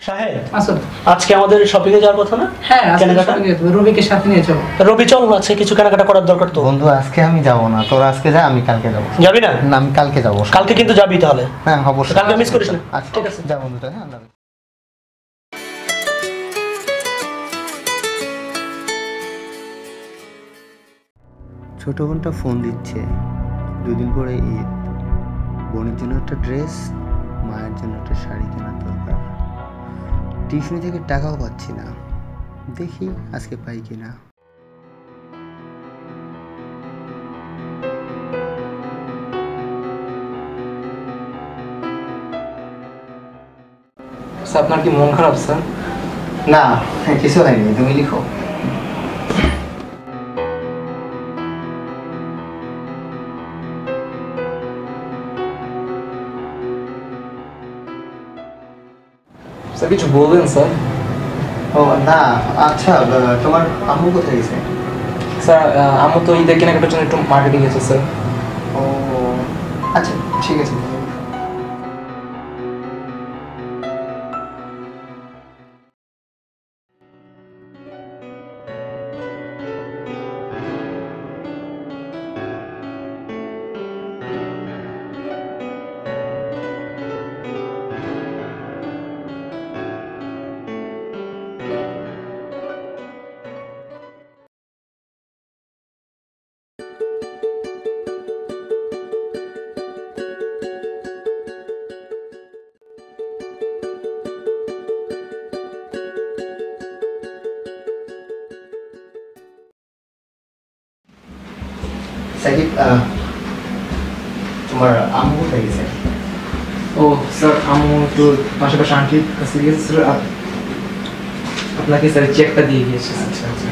শাহেদ আজকে আমাদের শপিং এ যাওয়ার কথা না? হ্যাঁ আজকে শপিং এ যাবো, রবিকে সাথে নিয়ে যাবো। রবি চল না, আছে কিছু কেনাকাটা করার দরকার তো। বন্ধু আজকে আমি যাব না, তোরা আজকে যা, আমি কালকে যাব। যাবি না? না আমি কালকে যাব। কালকে কিন্তু যাবি তাহলে? হ্যাঁ অবশ্যই। কালকে মিস করিস না। আচ্ছা ঠিক আছে, যা বন্ধু। হ্যাঁ আল্লাহ। ছোট বোনটা ফোন দিচ্ছে, দুদিন পরে ঈদ, বোনের জন্য একটা ড্রেস, মায়ের জন্য একটা শাড়ি কেনার দরকার। টিউশনি থেকে টাকাও পাচ্ছি না, দেখি আজকে পাই কিনা। আপনার কি মন খারাপ স্যার? না কিছু হয়নি, তুমি লিখো। স্যার কিছু বলবেন স্যার? ও না আচ্ছা, তোমার আম্মু কোথায় গেছে? স্যার আম্মু তো ঈদের কেনাকাটার জন্য একটু মার্কেটে গেছে স্যার। ও আচ্ছা ঠিক আছে। সাকিব, তোমার আম্মু কোথায় গেছে? ও স্যার আম্মু তো পাশাপাশি আন্টির কাছে গেছে স্যার, আপনাকে স্যার চেকটা দিয়ে গিয়েছে। আচ্ছা আচ্ছা।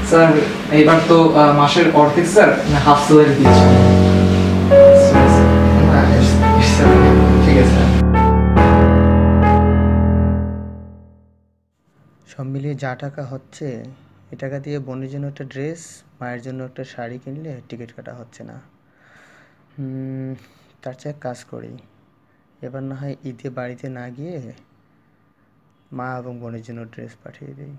স্যার এইবার তো মাসের অর্ধেক স্যার হাফ স্যালারি দিয়েছে। ঠিক আছে। সব মিলিয়ে যা টাকা হচ্ছে, এ টাকা দিয়ে বোনের জন্য একটা ড্রেস, মায়ের জন্য একটা শাড়ি কিনলে টিকিট কাটা হচ্ছে না। তার চেয়ে কাজ করি, এবার না হয় ঈদে বাড়িতে না গিয়ে মা এবং বোনের জন্য ড্রেস পাঠিয়ে দিই।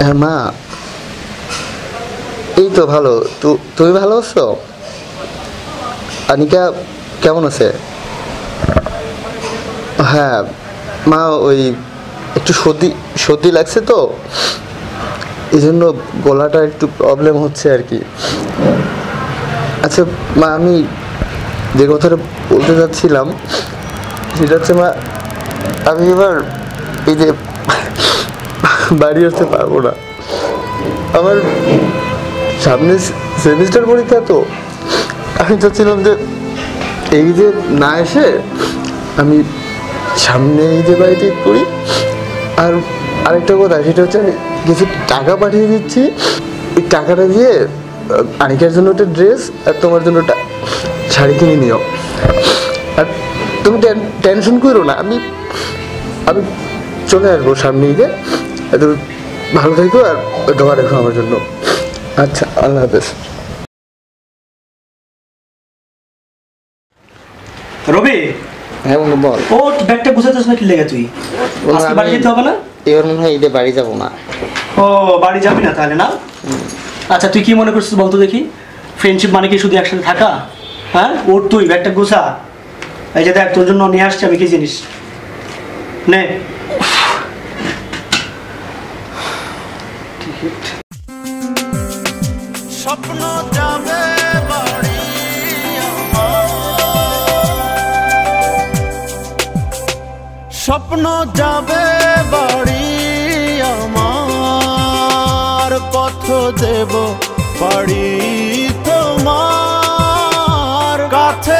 হ্যাঁ মা, এই তো ভালো। তুমি ভালো আছো? আনিকা কেমন আছে? হ্যাঁ মা, ওই একটু সর্দি লাগছে তো, এই জন্য গলাটা একটু প্রবলেম হচ্ছে আর কি। আচ্ছা মা, আমি যে কথাটা বলতে চাচ্ছিলাম সেটা হচ্ছে মা, আমি এবার এই যে বাড়ি আসতে পারবো না। আমার সামনে সেমিস্টার পরীক্ষা, তো আমি চাচ্ছিলাম যে এই যে না এসে আমি সামনে এই যে বাড়িতে করি। আর আরেকটা কথা, সেটা হচ্ছে আমি কিছু টাকা পাঠিয়ে দিচ্ছি, এই টাকাটা দিয়ে আনিকার জন্য একটা ড্রেস আর তোমার জন্য একটা শাড়ি কিনে নিও। আর তুমি টেনশন করো না, আমি চলে আসবো সামনে ঈদে। তুমি ভালো থাকো আর দোয়া রেখো আমার জন্য। আচ্ছা আল্লাহ হাফেজ। রবি, হ্যাঁ বন্ধু বল। ও ব্যাগটা গুছাতেছ না কি লেগে? তুই আজকে বাড়ি যেতে হবে না? এবার মনে হয় ঈদে বাড়ি যাবো না। ও বাড়ি যাবি না তাহলে না? আচ্ছা তুই কি মনে করছিস বলতো দেখি? ফ্রেন্ডশিপ মানে কি শুধু একসাথে থাকা? হ্যাঁ ওর, তুই ব্যাগটা গুছা। এই যে দেখ, তোর জন্য নিয়ে আসছি আমি কি জিনিস, নে। স্বপ্ন যাবে বাড়ি স্বপ্ন যাবে বাড়ি আমার, পথ দেব বাড়ি তোমার কাছে।